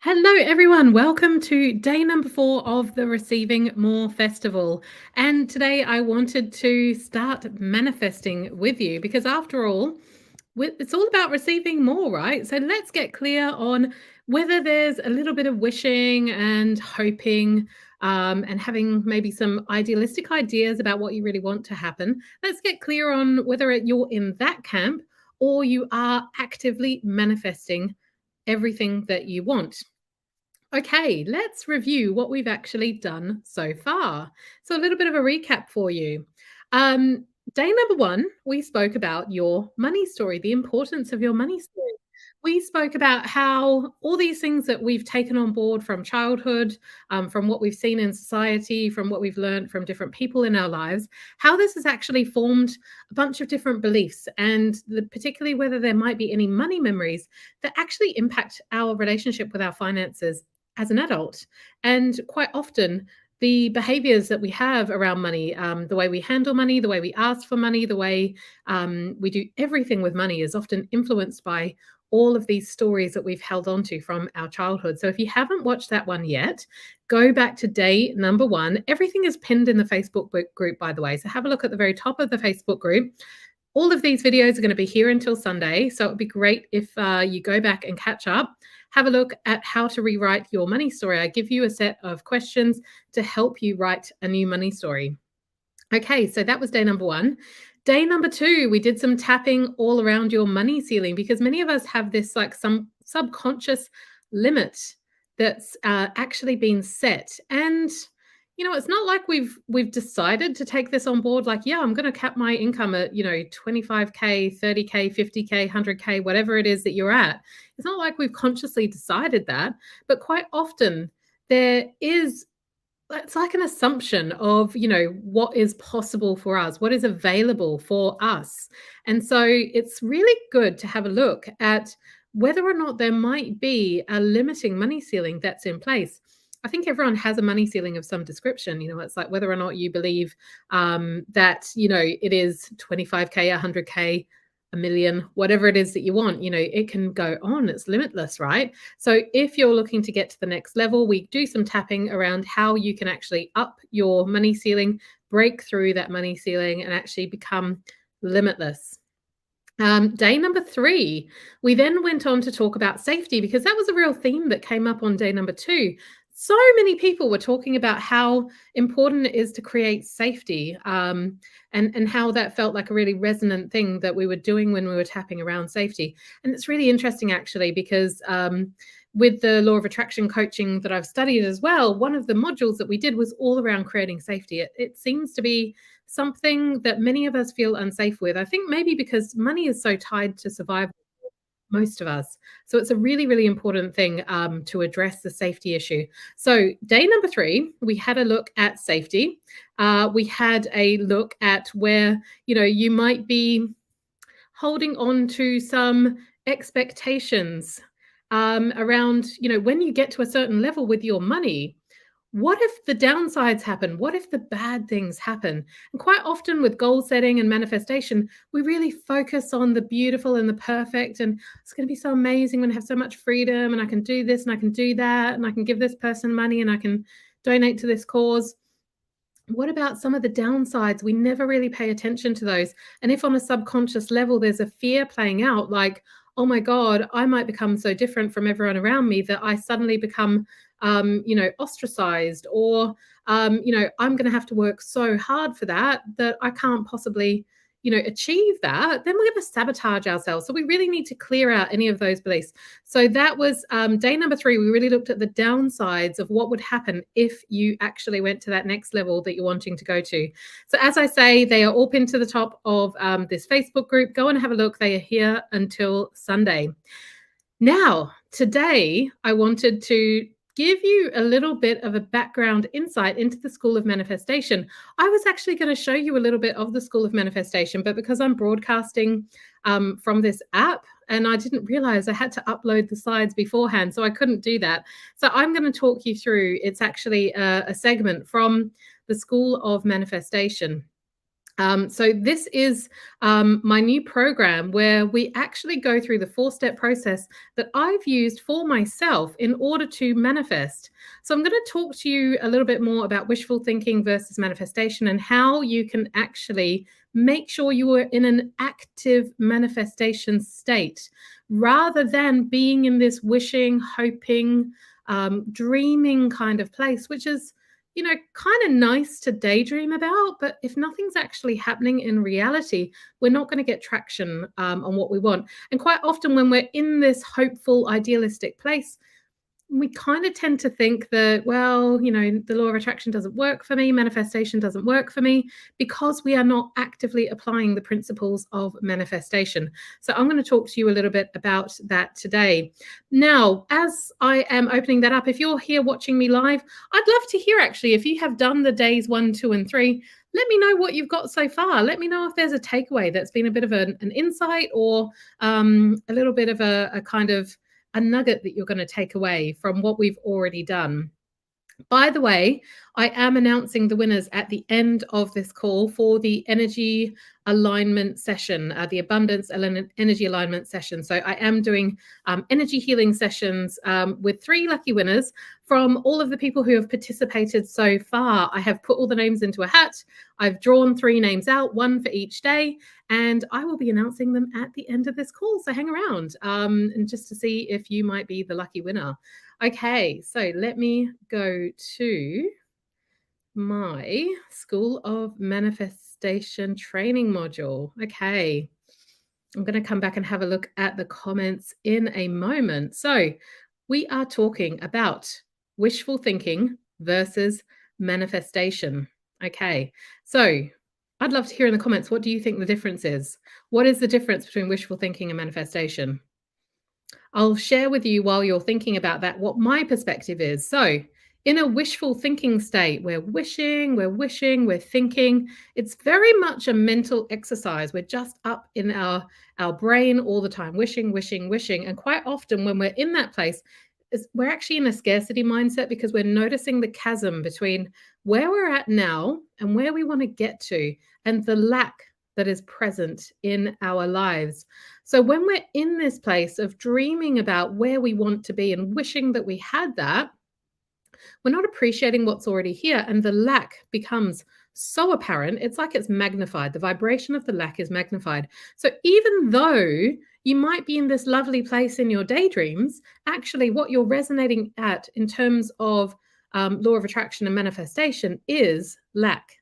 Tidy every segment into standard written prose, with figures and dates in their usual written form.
Hello, everyone. Welcome to day number 4 of the Receiving More Festival. And today I wanted to start manifesting with you because, after all, it's all about receiving more, right? So let's get clear on whether there's a little bit of wishing and hoping and having maybe some idealistic ideas about what you really want to happen. Let's get clear on whether you're in that camp or you are actively manifesting everything that you want. Okay, let's review what we've actually done so far. So, a little bit of a recap for you. Um, Day number 1, we spoke about your money story, the importance of your money story. We spoke about how all these things that we've taken on board from childhood, from what we've seen in society, from what we've learned from different people in our lives, how this has actually formed a bunch of different beliefs, and particularly whether there might be any money memories that actually impact our relationship with our finances as an adult. And quite often, the behaviors that we have around money, the way we handle money, the way we ask for money, the way we do everything with money is often influenced by all of these stories that we've held on to from our childhood. So if you haven't watched that one yet, go back to day number 1. Everything is pinned in the Facebook group, by the way. So have a look at the very top of the Facebook group. All of these videos are going to be here until Sunday. So it would be great if you go back and catch up. Have a look at how to rewrite your money story. I give you a set of questions to help you write a new money story. Okay, so that was day number 1. Day number 2, we did some tapping all around your money ceiling because many of us have this like some subconscious limit that's actually been set. And it's not like we've decided to take this on board. Like, yeah, I'm going to cap my income at 25K, 30K, 50K, 100K, whatever it is that you're at. It's not like we've consciously decided that, but quite often there is, it's like an assumption of what is possible for us, what is available for us. And so it's really good to have a look at whether or not there might be a limiting money ceiling that's in place. I think everyone has a money ceiling of some description. It's like whether or not you believe that it is 25K, 100K, a million, whatever it is that you want. It can go on, it's limitless, right? So if you're looking to get to the next level, we do some tapping around how you can actually up your money ceiling, break through that money ceiling, and actually become limitless. Day number 3, we then went on to talk about safety because that was a real theme that came up on day number 2. So many people were talking about how important it is to create safety, and how that felt like a really resonant thing that we were doing when we were tapping around safety. And it's really interesting, actually, because with the law of attraction coaching that I've studied as well, one of the modules that we did was all around creating safety. It seems to be something that many of us feel unsafe with. I think maybe because money is so tied to survival, most of us. So it's a really, really important thing to address the safety issue. So day number 3, we had a look at safety. We had a look at where, you might be holding on to some expectations around, when you get to a certain level with your money, what if the downsides happen? What if the bad things happen? And quite often with goal setting and manifestation, we really focus on the beautiful and the perfect. And it's going to be so amazing when I have so much freedom and I can do this and I can do that and I can give this person money and I can donate to this cause. What about some of the downsides? We never really pay attention to those. And if on a subconscious level, there's a fear playing out, like, oh my God, I might become so different from everyone around me that I suddenly become, ostracized, or, I'm going to have to work so hard for that I can't possibly, achieve that, then we're going to sabotage ourselves. So we really need to clear out any of those beliefs. So that was day number 3. We really looked at the downsides of what would happen if you actually went to that next level that you're wanting to go to. So as I say, they are all pinned to the top of this Facebook group. Go and have a look. They are here until Sunday. Now, today, I wanted to give you a little bit of a background insight into the School of Manifestation. I was actually going to show you a little bit of the School of Manifestation, but because I'm broadcasting from this app, and I didn't realize I had to upload the slides beforehand, so I couldn't do that. So I'm going to talk you through, it's actually a segment from the School of Manifestation. So this is my new program where we actually go through the four-step process that I've used for myself in order to manifest. So I'm going to talk to you a little bit more about wishful thinking versus manifestation and how you can actually make sure you are in an active manifestation state rather than being in this wishing, hoping, dreaming kind of place, which is kind of nice to daydream about, but if nothing's actually happening in reality, we're not going to get traction on what we want. And quite often, when we're in this hopeful, idealistic place, we kind of tend to think that, well, the law of attraction doesn't work for me, manifestation doesn't work for me, because we are not actively applying the principles of manifestation. So I'm going to talk to you a little bit about that today. Now, as I am opening that up, if you're here watching me live, I'd love to hear actually if you have done the days 1, 2, and 3. Let me know what you've got so far. Let me know if there's a takeaway that's been a bit of an insight or a little bit of a kind of a nugget that you're going to take away from what we've already done. By the way, I am announcing the winners at the end of this call for the energy alignment session, the abundance energy alignment session. So I am doing energy healing sessions with 3 lucky winners from all of the people who have participated so far. I have put all the names into a hat. I've drawn 3 names out, 1 for each day, and I will be announcing them at the end of this call. So hang around and just to see if you might be the lucky winner. Okay, so let me go to my School of Manifestation training module. Okay, I'm going to come back and have a look at the comments in a moment. So we are talking about wishful thinking versus manifestation. Okay, so I'd love to hear in the comments, what do you think the difference is? What is the difference between wishful thinking and manifestation? I'll share with you while you're thinking about that what my perspective is. So, in a wishful thinking state, we're wishing, we're thinking. It's very much a mental exercise. We're just up in our brain all the time, wishing, wishing, wishing. And quite often, when we're in that place, we're actually in a scarcity mindset because we're noticing the chasm between where we're at now and where we want to get to, and the lack that is present in our lives. So when we're in this place of dreaming about where we want to be and wishing that we had that, we're not appreciating what's already here, and the lack becomes so apparent. It's like it's magnified. The vibration of the lack is magnified. So even though you might be in this lovely place in your daydreams, actually what you're resonating at in terms of law of attraction and manifestation is lack.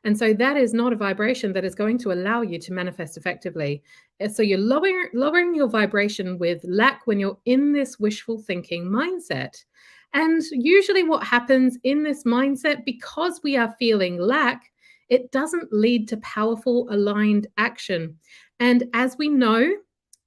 And so that is not a vibration that is going to allow you to manifest effectively. So you're lowering your vibration with lack when you're in this wishful thinking mindset. And usually what happens in this mindset, because we are feeling lack, it doesn't lead to powerful aligned action. And as we know,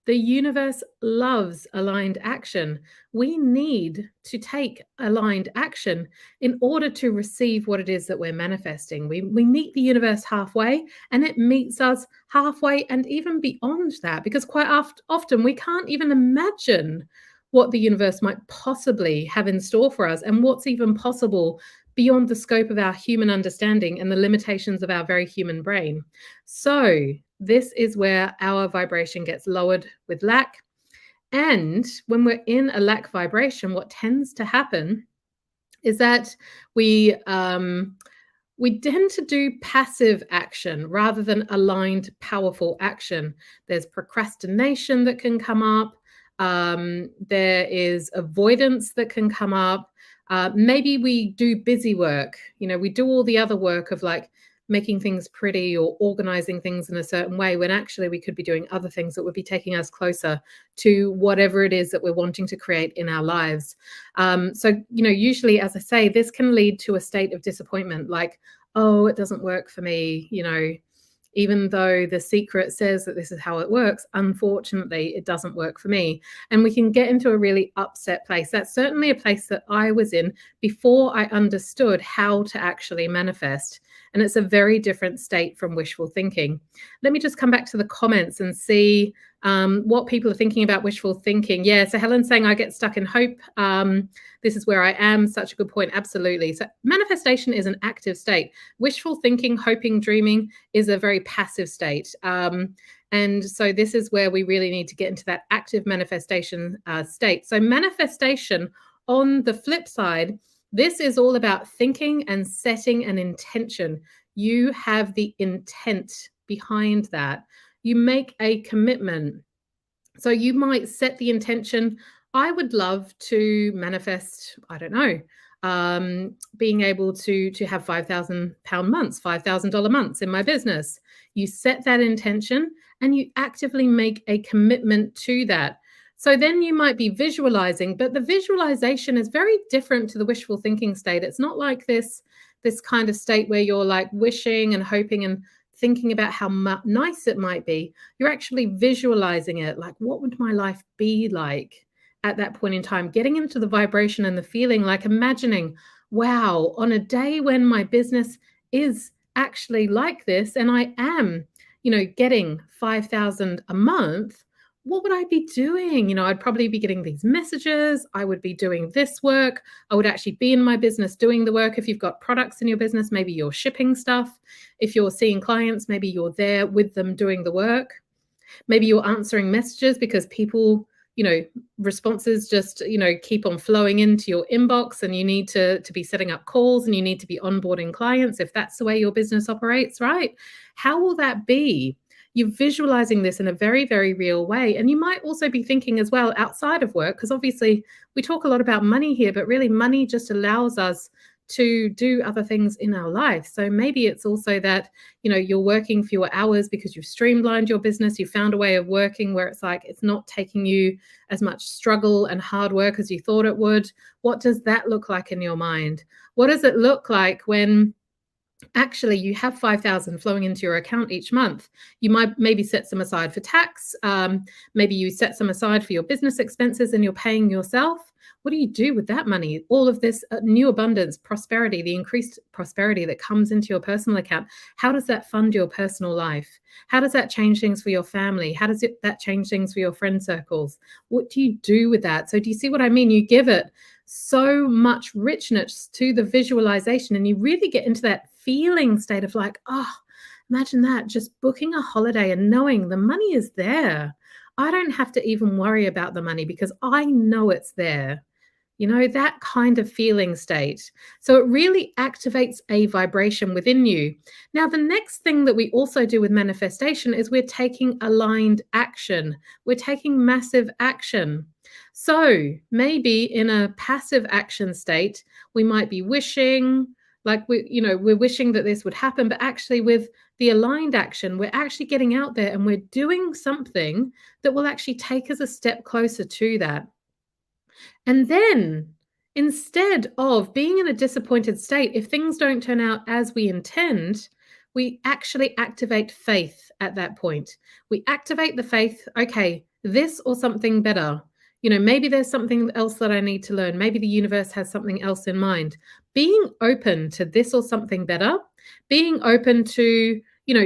the universe loves aligned action. We need to take aligned action in order to receive what it is that we're manifesting. We meet the universe halfway, and it meets us halfway and even beyond that, because quite often we can't even imagine what the universe might possibly have in store for us and what's even possible beyond the scope of our human understanding and the limitations of our very human brain. So this is where our vibration gets lowered with lack. And when we're in a lack vibration, what tends to happen is that we tend to do passive action rather than aligned, powerful action. There's procrastination that can come up. There is avoidance that can come up. Maybe we do busy work. We do all the other work of like making things pretty or organizing things in a certain way, when actually we could be doing other things that would be taking us closer to whatever it is that we're wanting to create in our lives. So, usually, as I say, this can lead to a state of disappointment, like, oh, it doesn't work for me, even though the secret says that this is how it works, unfortunately, it doesn't work for me. And we can get into a really upset place. That's certainly a place that I was in before I understood how to actually manifest. And it's a very different state from wishful thinking. Let me just come back to the comments and see what people are thinking about wishful thinking. Yeah, so Helen's saying, I get stuck in hope. This is where I am. Such a good point. Absolutely. So manifestation is an active state. Wishful thinking, hoping, dreaming is a very passive state. And so this is where we really need to get into that active manifestation state. So manifestation, on the flip side, this is all about thinking and setting an intention. You have the intent behind that. You make a commitment. So you might set the intention, I would love to manifest, I don't know, being able to have £5,000 months, $5,000 months in my business. You set that intention and you actively make a commitment to that. So then you might be visualizing, but the visualization is very different to the wishful thinking state. It's not like this kind of state where you're like wishing and hoping and thinking about how nice it might be. You're actually visualizing it. Like, what would my life be like at that point in time? Getting into the vibration and the feeling, like imagining, wow, on a day when my business is actually like this and I am, getting 5,000 a month, what would I be doing? I'd probably be getting these messages. I would be doing this work. I would actually be in my business doing the work. If you've got products in your business, maybe you're shipping stuff. If you're seeing clients, maybe you're there with them doing the work. Maybe you're answering messages because people, responses just, keep on flowing into your inbox, and you need to be setting up calls and you need to be onboarding clients if that's the way your business operates, right? How will that be? You're visualizing this in a very, very real way. And you might also be thinking as well outside of work, because obviously we talk a lot about money here, but really money just allows us to do other things in our life. So maybe it's also that, you're working fewer hours because you've streamlined your business. You found a way of working where it's like, it's not taking you as much struggle and hard work as you thought it would. What does that look like in your mind? What does it look like when actually you have 5,000 flowing into your account each month? You might maybe set some aside for tax. Maybe you set some aside for your business expenses and you're paying yourself. What do you do with that money? All of this new abundance, prosperity, the increased prosperity that comes into your personal account. How does that fund your personal life? How does that change things for your family? How does that change things for your friend circles? What do you do with that? So do you see what I mean? You give it so much richness to the visualization, and you really get into that feeling state of like, oh, imagine that, just booking a holiday and knowing the money is there. I don't have to even worry about the money because I know it's there. That kind of feeling state. So it really activates a vibration within you. Now, the next thing that we also do with manifestation is we're taking aligned action. We're taking massive action. So maybe in a passive action state, we might be wishing, like we're wishing that this would happen, but actually with the aligned action, we're actually getting out there and we're doing something that will actually take us a step closer to that. And then instead of being in a disappointed state, if things don't turn out as we intend, we actually activate faith at that point. We activate the faith, okay, this or something better. Maybe there's something else that I need to learn. Maybe the universe has something else in mind. Being open to this or something better, being open to,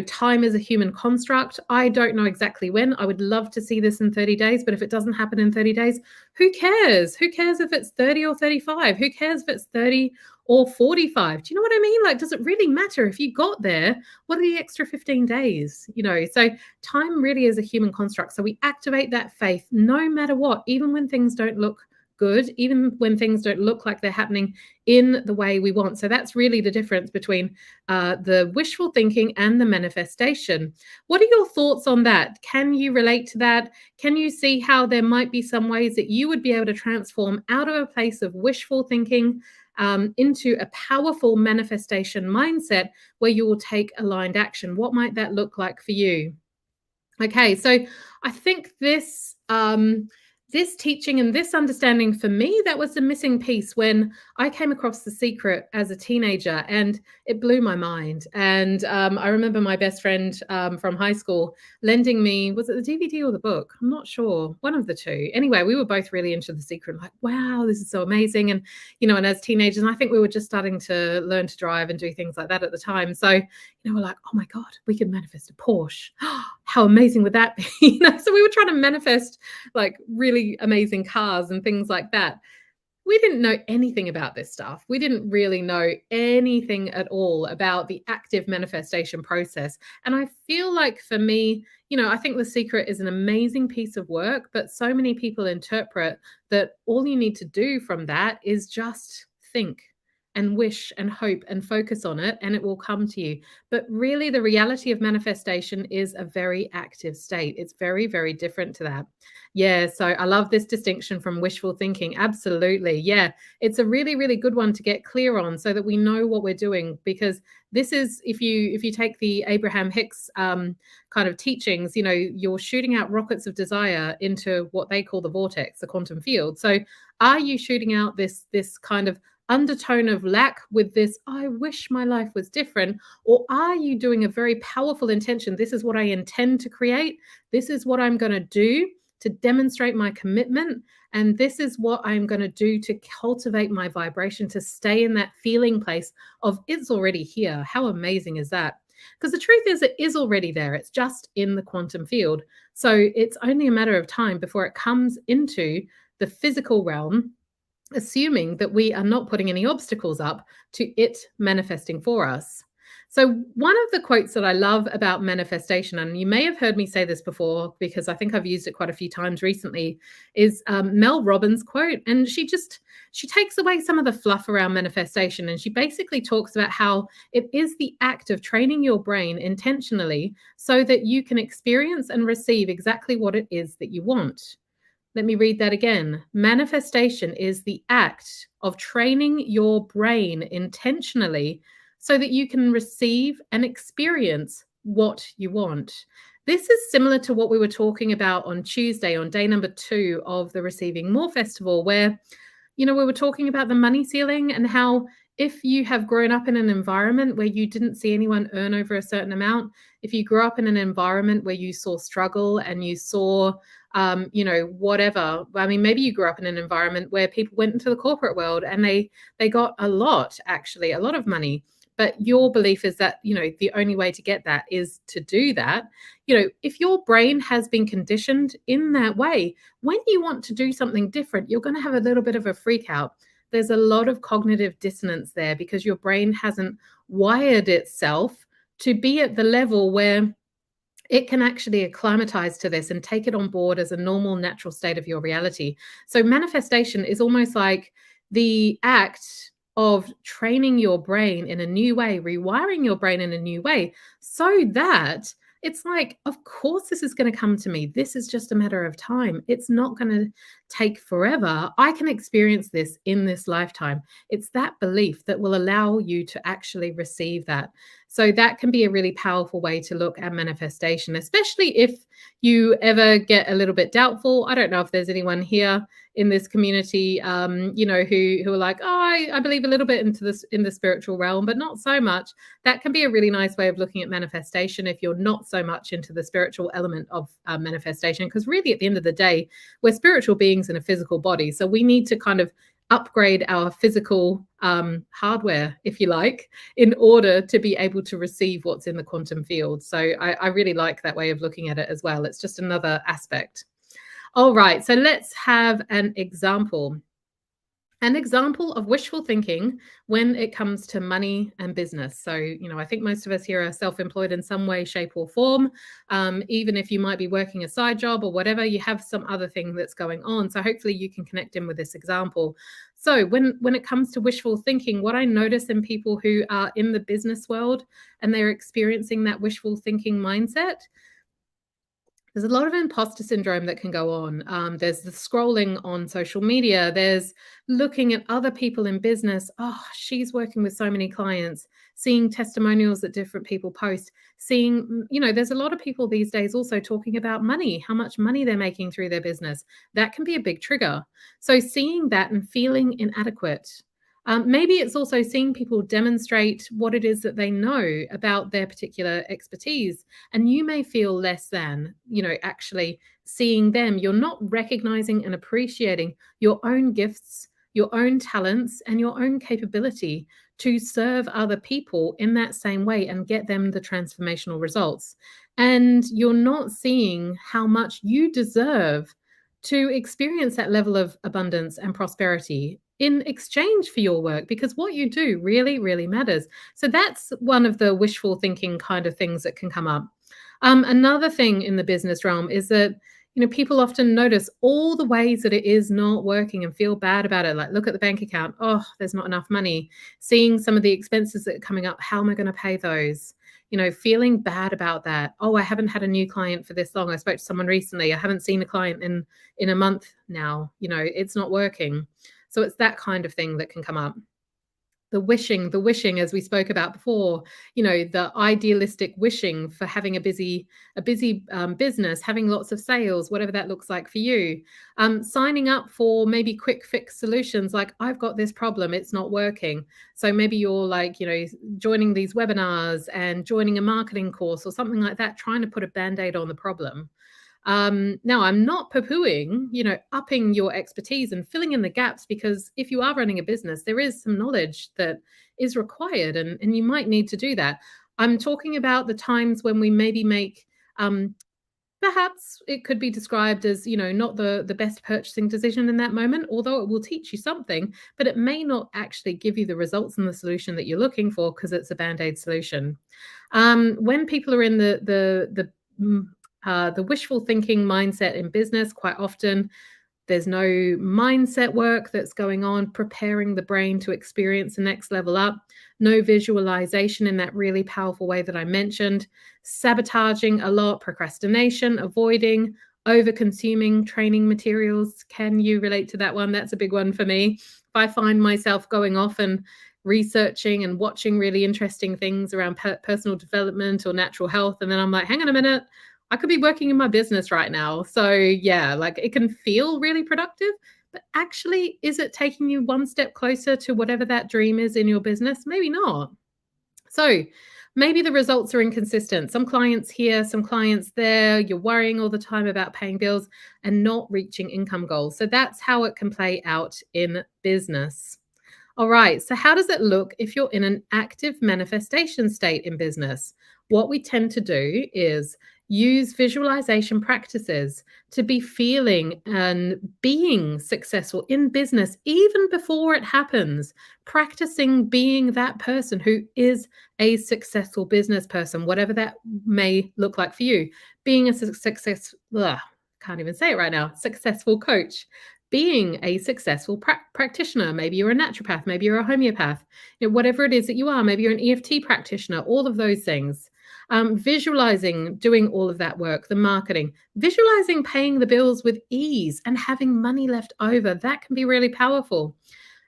time is a human construct. I don't know exactly when. I would love to see this in 30 days, but if it doesn't happen in 30 days, who cares? Who cares if it's 30 or 35? Who cares if it's 30 or 45? Do you know what I mean? Like, does it really matter if you got there? What are the extra 15 days? So time really is a human construct. So we activate that faith no matter what, even when things don't look good, even when things don't look like they're happening in the way we want. So that's really the difference between the wishful thinking and the manifestation. What are your thoughts on that? Can you relate to that? Can you see how there might be some ways that you would be able to transform out of a place of wishful thinking into a powerful manifestation mindset where you will take aligned action? What might that look like for you? Okay, so I think this this teaching and this understanding for me, that was the missing piece when I came across The Secret as a teenager, and it blew my mind. And I remember my best friend from high school lending me, was it the DVD or the book? I'm not sure, one of the two. Anyway, we were both really into The Secret, like, wow, this is so amazing. And, and as teenagers, and I think we were just starting to learn to drive and do things like that at the time. So, we're like, oh my God, we could manifest a Porsche. How amazing would that be? So we were trying to manifest like really amazing cars and things like that. We didn't know anything about this stuff. We didn't really know anything at all about the active manifestation process. And I feel like for me, I think The Secret is an amazing piece of work, but so many people interpret that all you need to do from that is just think and wish and hope and focus on it, and it will come to you. But really, the reality of manifestation is a very active state. It's very, very different to that. Yeah, so I love this distinction from wishful thinking. Absolutely. Yeah, it's a really, really good one to get clear on so that we know what we're doing, because this is, if you take the Abraham Hicks kind of teachings, you're shooting out rockets of desire into what they call the vortex, the quantum field. So are you shooting out this kind of undertone of lack with this, I wish my life was different? Or are you doing a very powerful intention? This is what I intend to create. This is what I'm going to do to demonstrate my commitment. And this is what I'm going to do to cultivate my vibration, to stay in that feeling place of it's already here. How amazing is that? Because the truth is, it is already there. It's just in the quantum field. So it's only a matter of time before it comes into the physical realm, assuming that we are not putting any obstacles up to it manifesting for us. So one of the quotes that I love about manifestation, and you may have heard me say this before because I think I've used it quite a few times recently, is Mel Robbins' quote. And she takes away some of the fluff around manifestation, and she basically talks about how it is the act of training your brain intentionally so that you can experience and receive exactly what it is that you want. Let me read that again. Manifestation is the act of training your brain intentionally so that you can receive and experience what you want. This is similar to what we were talking about on Tuesday, on day number 2 of the Receiving More Festival, where, we were talking about the money ceiling and how if you have grown up in an environment where you didn't see anyone earn over a certain amount, if you grew up in an environment where you saw struggle and you saw whatever. I mean, maybe you grew up in an environment where people went into the corporate world and they got a lot of money. But your belief is that, the only way to get that is to do that. If your brain has been conditioned in that way, when you want to do something different, you're going to have a little bit of a freak out. There's a lot of cognitive dissonance there because your brain hasn't wired itself to be at the level where it can actually acclimatize to this and take it on board as a normal, natural state of your reality. So manifestation is almost like the act of training your brain in a new way, rewiring your brain in a new way, so that it's like, of course, this is going to come to me. This is just a matter of time. It's not going to take forever. I can experience this in this lifetime. It's that belief that will allow you to actually receive that. So that can be a really powerful way to look at manifestation, especially if you ever get a little bit doubtful. I don't know if there's anyone here in this community, who are like, oh, I believe a little bit into this in the spiritual realm, but not so much. That can be a really nice way of looking at manifestation if you're not so much into the spiritual element of manifestation, because really at the end of the day, we're spiritual beings in a physical body. So we need to kind of upgrade our physical hardware, if you like, in order to be able to receive what's in the quantum field. So I really like that way of looking at it as well. It's just another aspect. All right, so let's have an example. An example of wishful thinking when it comes to money and business. So, I think most of us here are self-employed in some way, shape, or form. Even if you might be working a side job or whatever, you have some other thing that's going on. So hopefully you can connect in with this example. So when it comes to wishful thinking, what I notice in people who are in the business world and they're experiencing that wishful thinking mindset, There's a lot of imposter syndrome that can go on. There's the scrolling on social media. There's looking at other people in business. Oh, she's working with so many clients, seeing testimonials that different people post, seeing, there's a lot of people these days also talking about money, how much money they're making through their business. That can be a big trigger. So seeing that and feeling inadequate. Maybe it's also seeing people demonstrate what it is that they know about their particular expertise, and you may feel less than, actually seeing them. You're not recognizing and appreciating your own gifts, your own talents, and your own capability to serve other people in that same way and get them the transformational results. And you're not seeing how much you deserve to experience that level of abundance and prosperity in exchange for your work, because what you do really, really matters. So that's one of the wishful thinking kind of things that can come up. Another thing in the business realm is that, people often notice all the ways that it is not working and feel bad about it. Like, look at the bank account. Oh, there's not enough money. Seeing some of the expenses that are coming up. How am I going to pay those? Feeling bad about that. Oh, I haven't had a new client for this long. I spoke to someone recently. I haven't seen a client in a month now. It's not working. So it's that kind of thing that can come up. The wishing, as we spoke about before, the idealistic wishing for having a busy business, having lots of sales, whatever that looks like for you. Signing up for maybe quick fix solutions, like, I've got this problem, it's not working. So maybe you're like, joining these webinars and joining a marketing course or something like that, trying to put a band-aid on the problem. Now, I'm not poo-pooing, upping your expertise and filling in the gaps, because if you are running a business, there is some knowledge that is required, and you might need to do that. I'm talking about the times when we maybe make, perhaps it could be described as, not the best purchasing decision in that moment, although it will teach you something, but it may not actually give you the results and the solution that you're looking for, because it's a band-aid solution. When people are in the wishful thinking mindset in business, quite often there's no mindset work that's going on, preparing the brain to experience the next level up, no visualization in that really powerful way that I mentioned, sabotaging a lot, procrastination, avoiding, over consuming training materials. Can you relate to that one? That's a big one for me. If I find myself going off and researching and watching really interesting things around personal development or natural health, and then I'm like, hang on a minute, I could be working in my business right now. So yeah, like, it can feel really productive, but actually, is it taking you one step closer to whatever that dream is in your business? Maybe not. So maybe the results are inconsistent. Some clients here, some clients there. You're worrying all the time about paying bills and not reaching income goals. So that's how it can play out in business. All right. So, how does it look if you're in an active manifestation state in business? What we tend to do is use visualization practices to be feeling and being successful in business even before it happens. Practicing being that person who is a successful business person, whatever that may look like for you. Being a can't even say it right now, successful coach, being a successful practitioner. Maybe you're a naturopath, maybe you're a homeopath, whatever it is that you are, maybe you're an EFT practitioner, all of those things. Visualizing doing all of that work, the marketing, visualizing paying the bills with ease and having money left over. That can be really powerful.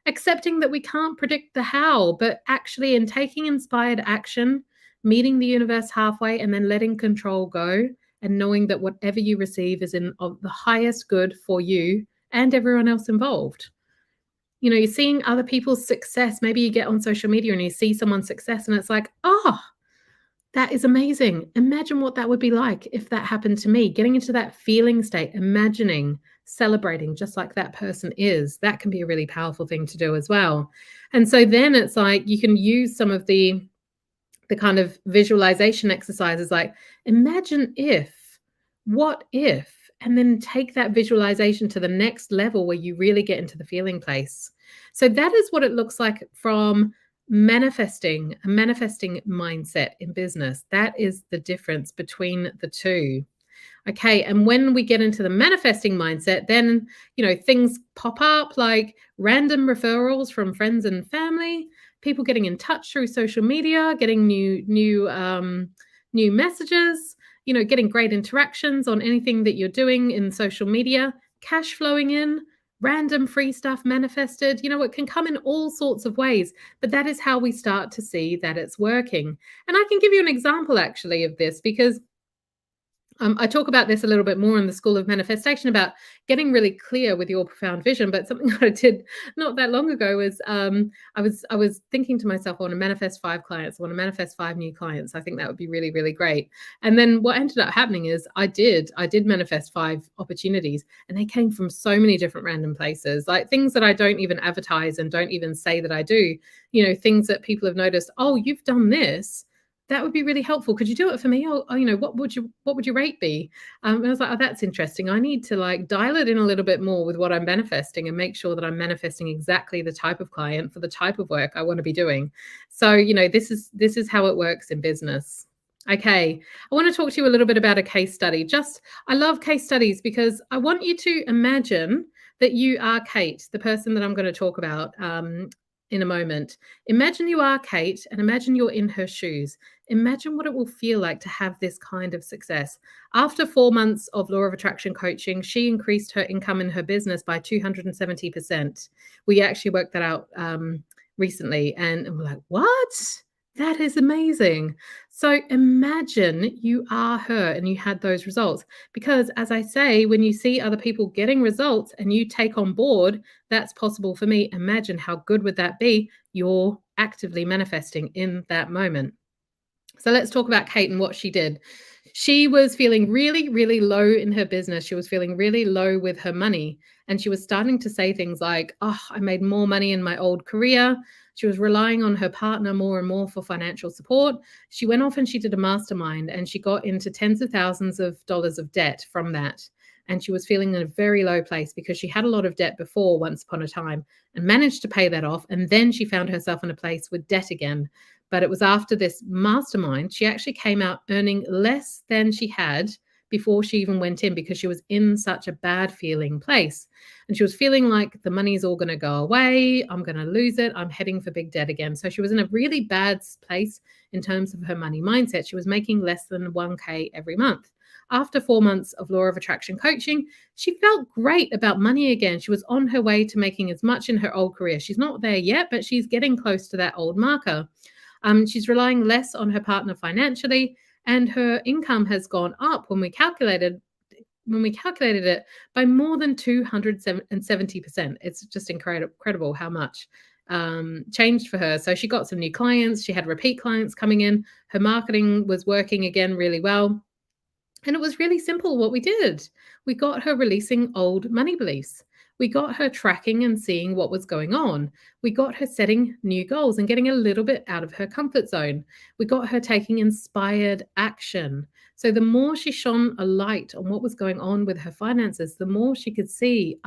Accepting that we can't predict the how, but actually in taking inspired action, meeting the universe halfway, and then letting control go, and knowing that whatever you receive is in of the highest good for you and everyone else involved. You're seeing other people's success. Maybe you get on social media and you see someone's success and it's like, oh, that is amazing. Imagine what that would be like if that happened to me. Getting into that feeling state, imagining, celebrating just like that person is, that can be a really powerful thing to do as well. And so then it's like you can use some of the kind of visualization exercises, like, imagine if, what if, and then take that visualization to the next level where you really get into the feeling place. So that is what it looks like from manifesting, a manifesting mindset in business. That is the difference between the two. Okay. And when we get into the manifesting mindset, then, things pop up like random referrals from friends and family, people getting in touch through social media, getting new messages, getting great interactions on anything that you're doing in social media, cash flowing in, random free stuff manifested. It can come in all sorts of ways, but that is how we start to see that it's working. And I can give you an example actually of this because I talk about this a little bit more in the School of Manifestation about getting really clear with your profound vision. But something that I did not that long ago was I was thinking to myself, I want to manifest 5 clients. I want to manifest 5 new clients. I think that would be really, really great. And then what ended up happening is I did manifest 5 opportunities, and they came from so many different random places, like things that I don't even advertise and don't even say that I do. Things that people have noticed. Oh, you've done this, that would be really helpful. Could you do it for me? What would your rate be? And I was like, oh, that's interesting. I need to like dial it in a little bit more with what I'm manifesting and make sure that I'm manifesting exactly the type of client for the type of work I want to be doing. So, this is how it works in business. Okay, I want to talk to you a little bit about a case study. I love case studies because I want you to imagine that you are Kate, the person that I'm going to talk about in a moment. Imagine you are Kate and imagine you're in her shoes. Imagine what it will feel like to have this kind of success. After 4 months of law of attraction coaching, she increased her income in her business by 270%. We actually worked that out recently, and we're like, what? That is amazing. So imagine you are her and you had those results. Because as I say, when you see other people getting results and you take on board, that's possible for me. Imagine how good would that be? You're actively manifesting in that moment. So let's talk about Kate and what she did. She was feeling really, really low in her business. She was feeling really low with her money. And she was starting to say things like, oh, I made more money in my old career. She was relying on her partner more and more for financial support. She went off and she did a mastermind and she got into tens of thousands of dollars of debt from that. And she was feeling in a very low place because she had a lot of debt before once upon a time and managed to pay that off. And then she found herself in a place with debt again. But it was after this mastermind, she actually came out earning less than she had before she even went in because she was in such a bad feeling place. And she was feeling like the money's all going to go away. I'm going to lose it. I'm heading for big debt again. So she was in a really bad place in terms of her money mindset. She was making less than 1K every month. After 4 months of law of attraction coaching, she felt great about money again. She was on her way to making as much in her old career. She's not there yet, but she's getting close to that old marker. She's relying less on her partner financially, and her income has gone up when we calculated it by more than 270%. It's just incredible how much changed for her. So she got some new clients. She had repeat clients coming in. Her marketing was working again really well. And it was really simple what we did. We got her releasing old money beliefs. We got her tracking and seeing what was going on. We got her setting new goals and getting a little bit out of her comfort zone. We got her taking inspired action. So the more she shone a light on what was going on with her finances, the more she could see,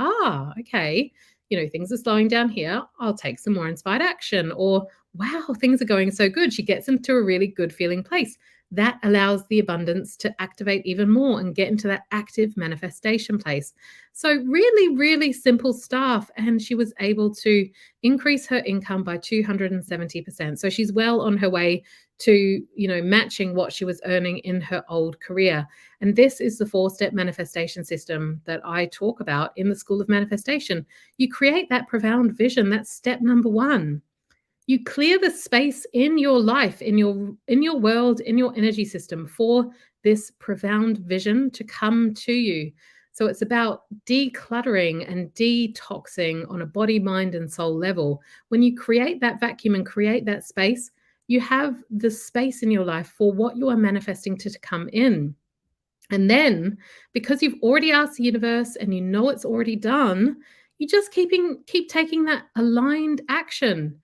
okay, things are slowing down here. I'll take some more inspired action. Or, wow, things are going so good. She gets into a really good feeling place. That allows the abundance to activate even more and get into that active manifestation place. So really, really simple stuff. And she was able to increase her income by 270%. So she's well on her way to, matching what she was earning in her old career. And this is the 4-step manifestation system that I talk about in the School of Manifestation. You create that profound vision. That's step number 1. You clear the space in your life, in your world, in your energy system for this profound vision to come to you. So it's about decluttering and detoxing on a body, mind, and soul level. When you create that vacuum and create that space, you have the space in your life for what you are manifesting to come in. And then, because you've already asked the universe and you know it's already done, you just keep taking that aligned action.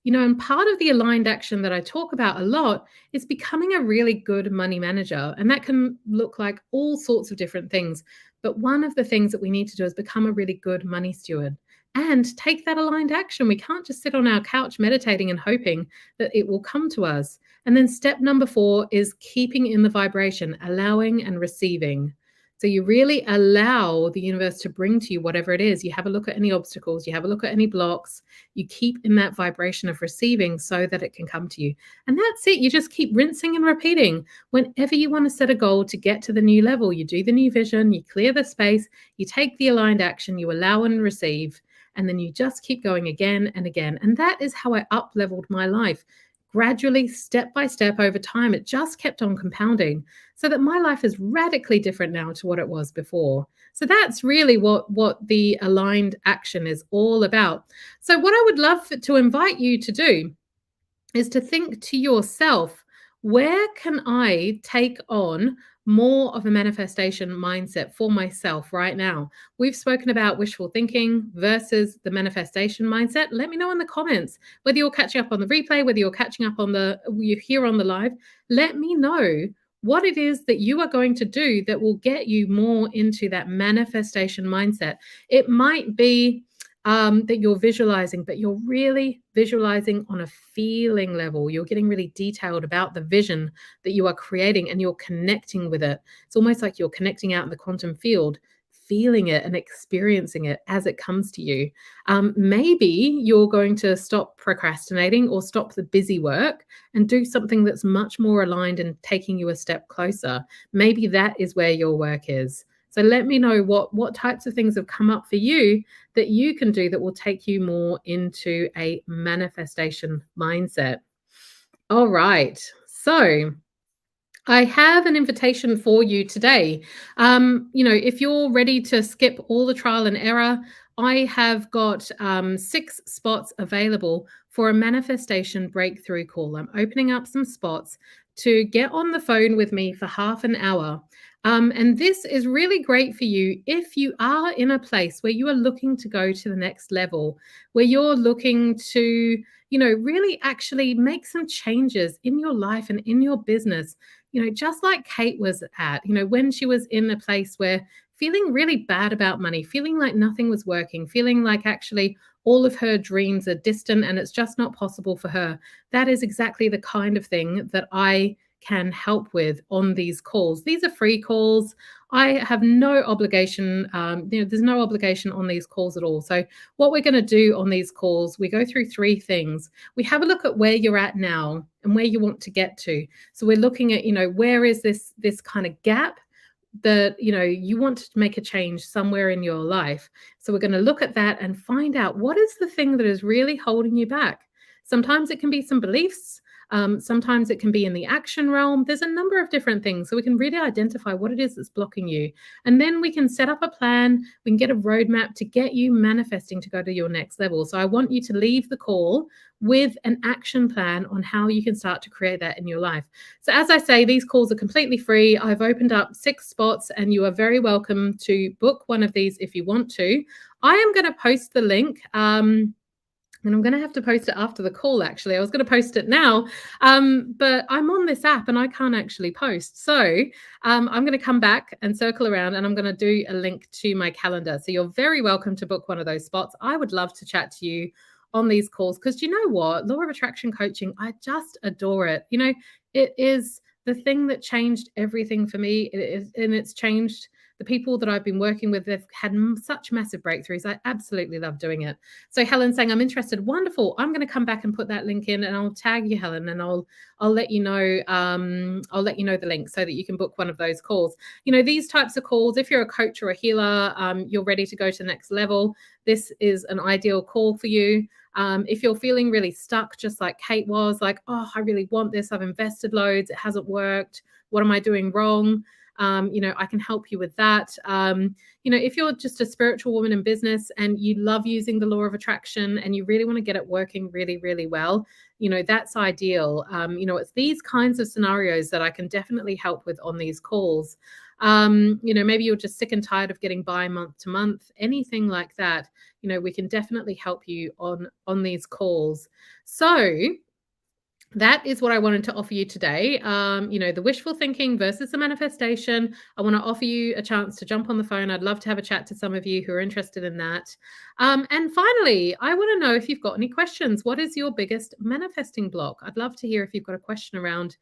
And part of the aligned action that I talk about a lot is becoming a really good money manager. And that can look like all sorts of different things. But one of the things that we need to do is become a really good money steward and take that aligned action. We can't just sit on our couch meditating and hoping that it will come to us. And then step number 4 is keeping in the vibration, allowing and receiving. So you really allow the universe to bring to you whatever it is. You have a look at any obstacles, you have a look at any blocks, you keep in that vibration of receiving so that it can come to you. And that's it. You just keep rinsing and repeating. Whenever you want to set a goal to get to the new level, you do the new vision, you clear the space, you take the aligned action, you allow and receive, and then you just keep going again and again. And that is how I up leveled my life. Gradually, step by step over time, it just kept on compounding so that my life is radically different now to what it was before. So that's really what the aligned action is all about. So what I would love to invite you to do is to think to yourself, where can I take on more of a manifestation mindset for myself right now? We've spoken about wishful thinking versus the manifestation mindset. Let me know in the comments whether you're catching up on the replay, whether you're catching up on you're here on the live. Let me know what it is that you are going to do that will get you more into that manifestation mindset. It might be that you're visualizing, but you're really visualizing on a feeling level. You're getting really detailed about the vision that you are creating and you're connecting with it. It's almost like you're connecting out in the quantum field, feeling it and experiencing it as it comes to you. Maybe you're going to stop procrastinating or stop the busy work and do something that's much more aligned and taking you a step closer. Maybe that is where your work is. So let me know what types of things have come up for you that you can do that will take you more into a manifestation mindset. All right. So I have an invitation for you today. If you're ready to skip all the trial and error, I have got 6 spots available for a manifestation breakthrough call. I'm opening up some spots to get on the phone with me for half an hour. And this is really great for you if you are in a place where you are looking to go to the next level, where you're looking to, really actually make some changes in your life and in your business. Just like Kate was at, when she was in a place where feeling really bad about money, feeling like nothing was working, feeling like actually all of her dreams are distant and it's just not possible for her. That is exactly the kind of thing that I can help with on these calls. These are free calls. I have no obligation. There's no obligation on these calls at all. So what we're going to do on these calls, we go through 3 things. We have a look at where you're at now and where you want to get to. So we're looking at, where is this kind of gap that you want to make a change somewhere in your life. So we're going to look at that and find out what is the thing that is really holding you back. Sometimes it can be some beliefs. Sometimes it can be in the action realm. There's a number of different things. So we can really identify what it is that's blocking you. And then we can set up a plan. We can get a roadmap to get you manifesting to go to your next level. So I want you to leave the call with an action plan on how you can start to create that in your life. So as I say, these calls are completely free. I've opened up 6 spots and you are very welcome to book one of these if you want to. I am going to post the link. And I'm going to have to post it after the call, actually. I was going to post it now, but I'm on this app and I can't actually post. So I'm going to come back and circle around and I'm going to do a link to my calendar. So you're very welcome to book one of those spots. I would love to chat to you on these calls because you know what? Law of Attraction coaching, I just adore it. It is the thing that changed everything for me. And it's changed the people that I've been working with. They've had such massive breakthroughs. I absolutely love doing it. So Helen's saying, I'm interested. Wonderful. I'm going to come back and put that link in and I'll tag you, Helen, and I'll let you know. I'll let you know the link so that you can book one of those calls. These types of calls, if you're a coach or a healer, you're ready to go to the next level, this is an ideal call for you. If you're feeling really stuck, just like Kate was, like, oh, I really want this. I've invested loads. It hasn't worked. What am I doing wrong? I can help you with that. If you're just a spiritual woman in business and you love using the law of attraction and you really want to get it working really, really well, that's ideal. It's these kinds of scenarios that I can definitely help with on these calls. Maybe you're just sick and tired of getting by month to month, anything like that. We can definitely help you on these calls. So that is what I wanted to offer you today. The wishful thinking versus the manifestation. I want to offer you a chance to jump on the phone. I'd love to have a chat to some of you who are interested in that. And finally, I want to know if you've got any questions. What is your biggest manifesting block? I'd love to hear if you've got a question around,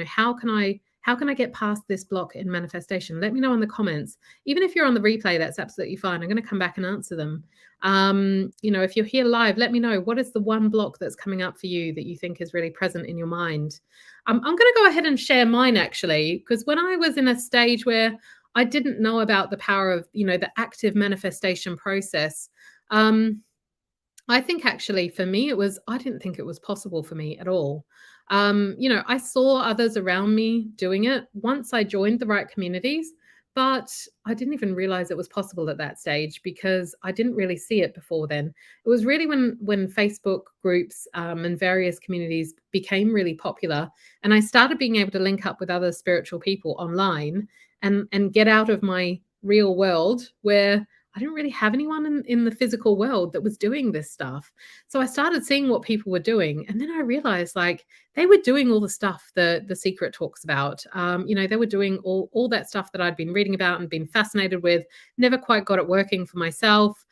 how can I How can I get past this block in manifestation? Let me know in the comments. Even if you're on the replay, that's absolutely fine. I'm going to come back and answer them. If you're here live, let me know, what is the one block that's coming up for you that you think is really present in your mind. I'm going to go ahead and share mine, actually, because when I was in a stage where I didn't know about the power of, the active manifestation process, I think actually for me, I didn't think it was possible for me at all. I saw others around me doing it once I joined the right communities, but I didn't even realize it was possible at that stage because I didn't really see it before then. It was really when Facebook groups and various communities became really popular, and I started being able to link up with other spiritual people online and get out of my real world where I didn't really have anyone in the physical world that was doing this stuff. So I started seeing what people were doing. And then I realized like they were doing all the stuff the secret talks about. They were doing all that stuff that I'd been reading about and been fascinated with, never quite got it working for myself.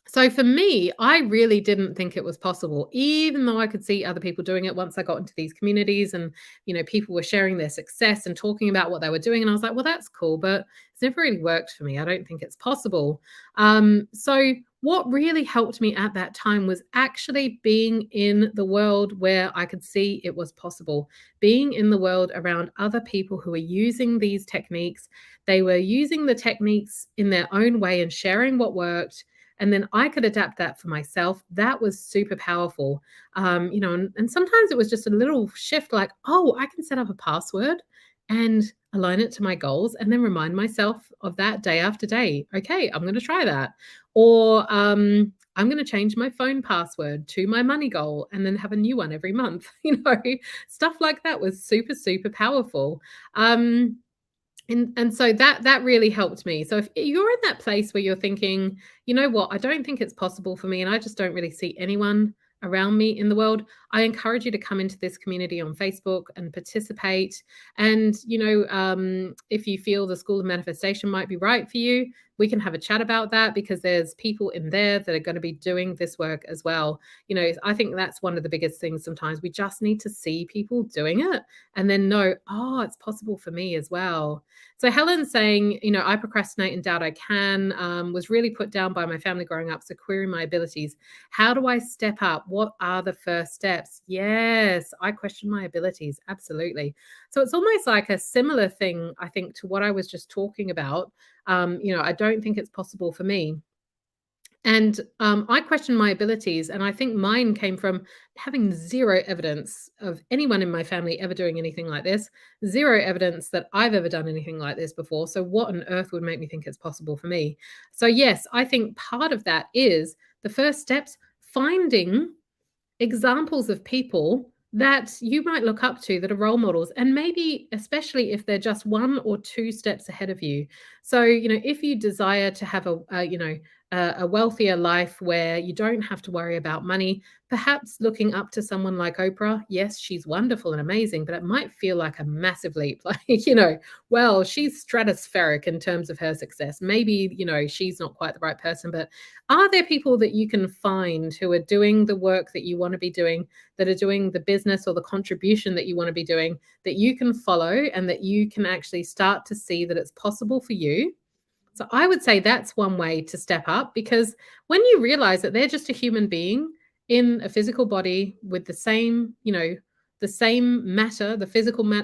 So for me, I really didn't think it was possible, even though I could see other people doing it once I got into these communities and, people were sharing their success and talking about what they were doing. And I was like, well, that's cool, but it's never really worked for me. I don't think it's possible. So what really helped me at that time was actually being in the world where I could see it was possible, being in the world around other people who were using these techniques. They were using the techniques in their own way and sharing what worked, and then I could adapt that for myself. That was super powerful. And sometimes it was just a little shift like, oh, I can set up a password and align it to my goals and then remind myself of that day after day. Okay, I'm going to try that. Or I'm going to change my phone password to my money goal and then have a new one every month. Stuff like that was super, super powerful. And so that really helped me. So if you're in that place where you're thinking, you know what, I don't think it's possible for me, and I just don't really see anyone around me in the world, I encourage you to come into this community on Facebook and participate. And if you feel the School of Manifestation might be right for you, we can have a chat about that, because there's people in there that are going to be doing this work as well. I think that's one of the biggest things. Sometimes we just need to see people doing it and then know, oh, it's possible for me as well. So Helen's saying, I procrastinate and doubt I can, was really put down by my family growing up. So querying my abilities. How do I step up? What are the first steps? Yes, I question my abilities. Absolutely. So it's almost like a similar thing, I think, to what I was just talking about. I don't think it's possible for me. And I question my abilities. And I think mine came from having zero evidence of anyone in my family ever doing anything like this, zero evidence that I've ever done anything like this before. So what on earth would make me think it's possible for me? So yes, I think part of that is the first steps, finding examples of people that you might look up to that are role models, and maybe especially if they're just one or two steps ahead of you. So if you desire to have a wealthier life where you don't have to worry about money, perhaps looking up to someone like Oprah. Yes, she's wonderful and amazing, but it might feel like a massive leap. Like, well, she's stratospheric in terms of her success. Maybe, she's not quite the right person, but are there people that you can find who are doing the work that you want to be doing, that are doing the business or the contribution that you want to be doing, that you can follow and that you can actually start to see that it's possible for you? So I would say that's one way to step up, because when you realize that they're just a human being in a physical body with the same, the same matter,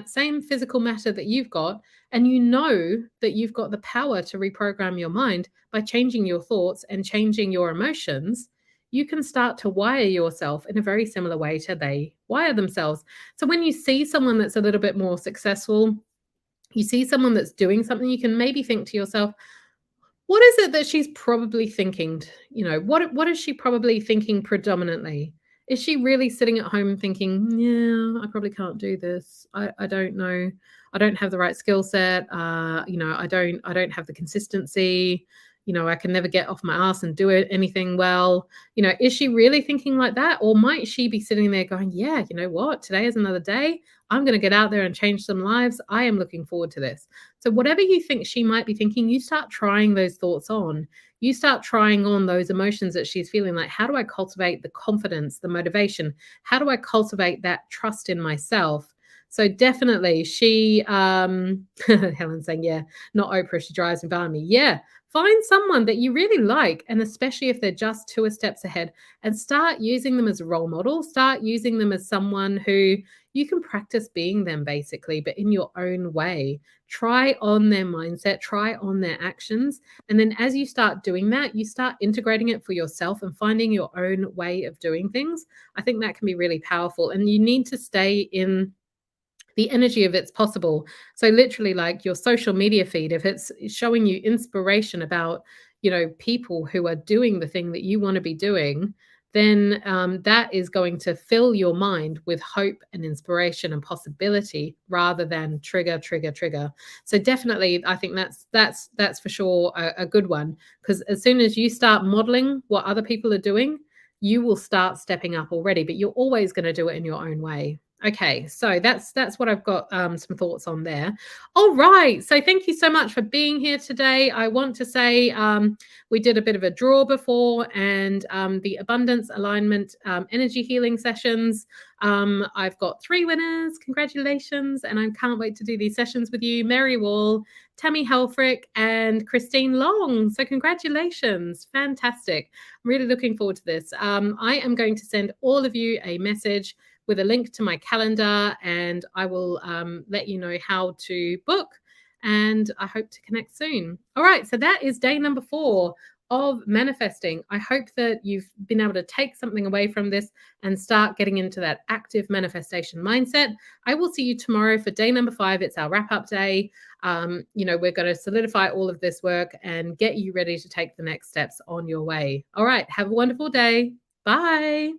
same physical matter that you've got, and that you've got the power to reprogram your mind by changing your thoughts and changing your emotions, you can start to wire yourself in a very similar way to they wire themselves. So when you see someone that's a little bit more successful, you see someone that's doing something, you can maybe think to yourself, what is it that she's probably thinking? What is she probably thinking predominantly? Is she really sitting at home thinking, yeah, I probably can't do this. I don't know. I don't have the right skill set. I don't have the consistency. I can never get off my ass and do anything well. Is she really thinking like that? Or might she be sitting there going, yeah, you know what? Today is another day. I'm going to get out there and change some lives. I am looking forward to this. So whatever you think she might be thinking, you start trying those thoughts on. You start trying on those emotions that she's feeling. Like, how do I cultivate the confidence, the motivation? How do I cultivate that trust in myself So definitely she Helen's saying, yeah, not Oprah, she drives me balmy. Yeah. Find someone that you really like, and especially if they're just two steps ahead, and start using them as a role model. Start using them as someone who you can practice being them basically, but in your own way. Try on their mindset, try on their actions. And then as you start doing that, you start integrating it for yourself and finding your own way of doing things. I think that can be really powerful. And you need to stay in the energy of it's possible. So literally like your social media feed, if it's showing you inspiration about, people who are doing the thing that you want to be doing, then that is going to fill your mind with hope and inspiration and possibility rather than trigger, trigger, trigger. So definitely, I think that's for sure a good one, because as soon as you start modeling what other people are doing, you will start stepping up already, but you're always going to do it in your own way. Okay, so that's what I've got some thoughts on there. All right, so thank you so much for being here today. I want to say we did a bit of a draw before, and the abundance alignment energy healing sessions. I've got 3 winners. Congratulations, and I can't wait to do these sessions with you, Mary Wall, Tammy Helfrich, and Christine Long. So congratulations, fantastic. I'm really looking forward to this. I am going to send all of you a message with a link to my calendar, and I will let you know how to book. And I hope to connect soon. All right, so that is day number 4 of manifesting. I hope that you've been able to take something away from this and start getting into that active manifestation mindset. I will see you tomorrow for day number 5. It's our wrap up day. We're going to solidify all of this work and get you ready to take the next steps on your way. All right, have a wonderful day. Bye.